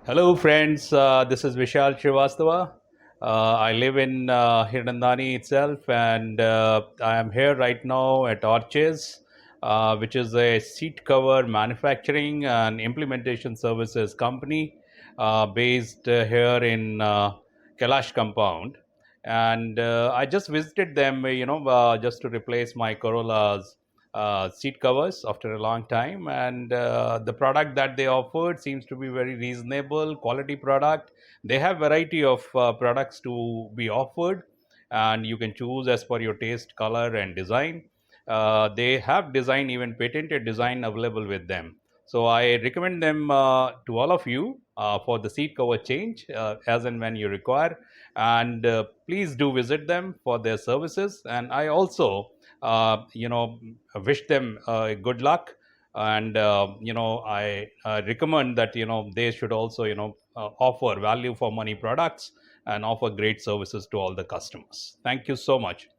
Hello, friends. This is Vishal Srivastava. I live in Hirandani itself, and I am here right now at Orchis, which is a seat cover manufacturing and implementation services company based here in Kailash compound. And I just visited them, just to replace my Corollas seat covers after a long time, and the product that they offered seems to be very reasonable quality product. They have variety of products to be offered, and you can choose as per your taste, color, and design. They have design, even patented design, available with them. So I recommend them to all of you for the seat cover change as and when you require, and please do visit them for their services. And I also wish them good luck, and I recommend that they should also offer value for money products and offer great services to all the customers. Thank you so much.